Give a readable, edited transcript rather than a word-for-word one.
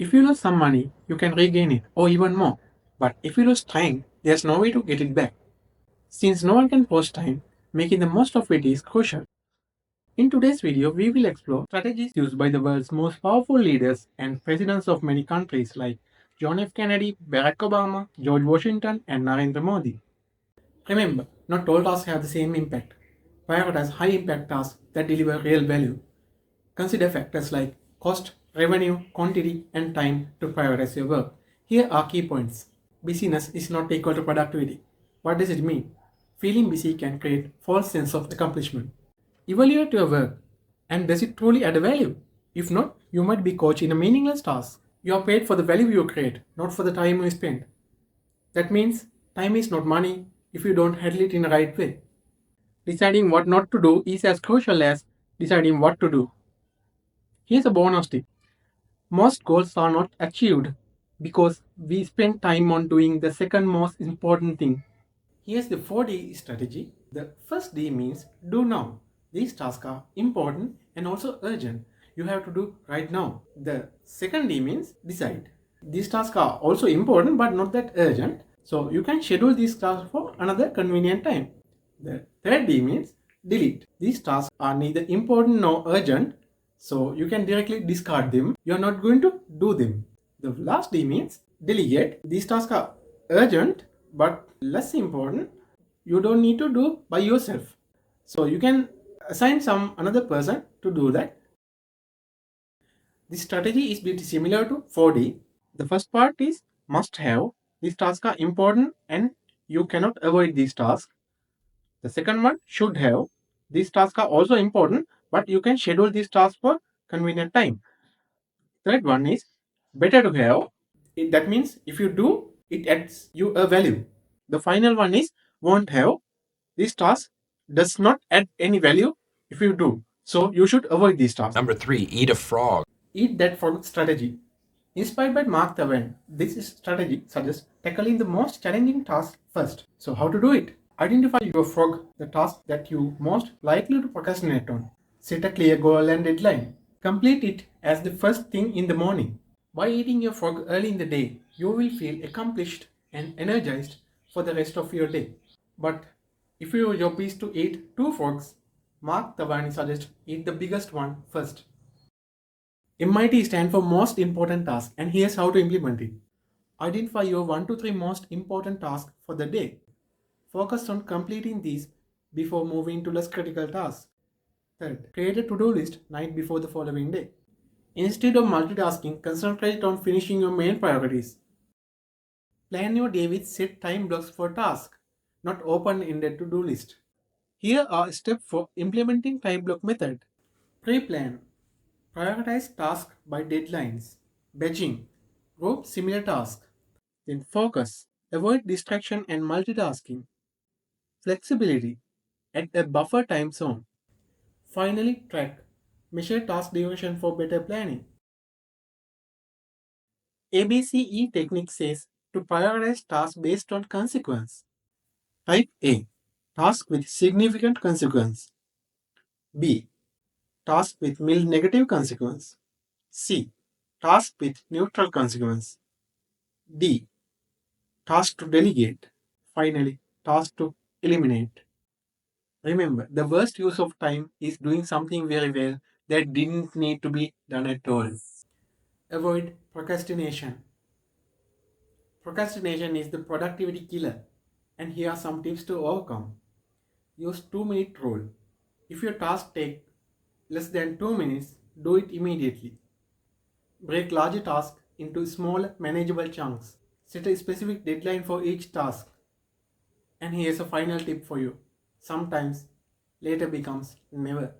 If you lose some money, you can regain it, or even more. But if you lose time, there's no way to get it back. Since no one can pause time, making the most of it is crucial. In today's video, we will explore strategies used by the world's most powerful leaders and presidents of many countries like John F. Kennedy, Barack Obama, George Washington, and Narendra Modi. Remember, not all tasks have the same impact. Prioritize high impact tasks that deliver real value. Consider factors like cost, revenue, quantity, and time to prioritize your work. Here are key points. Busyness is not equal to productivity. What does it mean? Feeling busy can create false sense of accomplishment. Evaluate your work, and does it truly add value? If not, you might be caught in a meaningless task. You are paid for the value you create, not for the time you spend. That means time is not money if you don't handle it in the right way. Deciding what not to do is as crucial as deciding what to do. Here's a bonus tip. Most goals are not achieved because we spend time on doing the second most important thing. Here's the 4D strategy. The first D means do now. These tasks are important and also urgent. You have to do right now. The second D means decide. These tasks are also important but not that urgent. So you can schedule these tasks for another convenient time. The third D means delete. These tasks are neither important nor urgent. So you can directly discard them. You are not going to do them. The last D means delegate. These tasks are urgent but less important. You don't need to do by yourself. So you can assign another person to do that. This strategy is pretty similar to 4D. The first part is must have. These tasks are important and you cannot avoid these tasks. The second one should have. These tasks are also important but you can schedule these tasks for convenient time. Third one is better to have. That means if you do, it adds you a value. The final one is won't have. This task does not add any value if you do. So you should avoid these tasks. Number 3, eat a frog. Eat that frog strategy. Inspired by Mark Twain, this strategy suggests tackling the most challenging task first. So how to do it? Identify your frog, the task that you most likely to procrastinate on. Set a clear goal and deadline. Complete it as the first thing in the morning. By eating your frog early in the day, you will feel accomplished and energized for the rest of your day. But if your job is to eat 2 frogs, Mark Twain suggests eat the biggest one first. MIT stands for Most Important Task, and here's how to implement it. Identify your 1 to 3 most important tasks for the day. Focus on completing these before moving to less critical tasks. Third, create a to-do list night before the following day. Instead of multitasking, concentrate on finishing your main priorities. Plan your day with set time blocks for tasks, not open-ended to-do list. Here are steps for implementing time block method. Pre-plan. Prioritize tasks by deadlines. Batching. Group similar tasks. Then focus. Avoid distraction and multitasking. Flexibility. Add a buffer time zone. Finally, track. Measure task duration for better planning. ABCE Technique says to prioritize tasks based on consequence. Type A. Task with significant consequence. B. Task with mild negative consequence. C. Task with neutral consequence. D. Task to delegate. Finally, task to eliminate. Remember, the worst use of time is doing something very well that didn't need to be done at all. Avoid procrastination. Procrastination is the productivity killer, and here are some tips to overcome. Use 2-minute rule. If your task takes less than 2 minutes, do it immediately. Break larger tasks into small, manageable chunks. Set a specific deadline for each task. And here's a final tip for you. Sometimes later becomes never.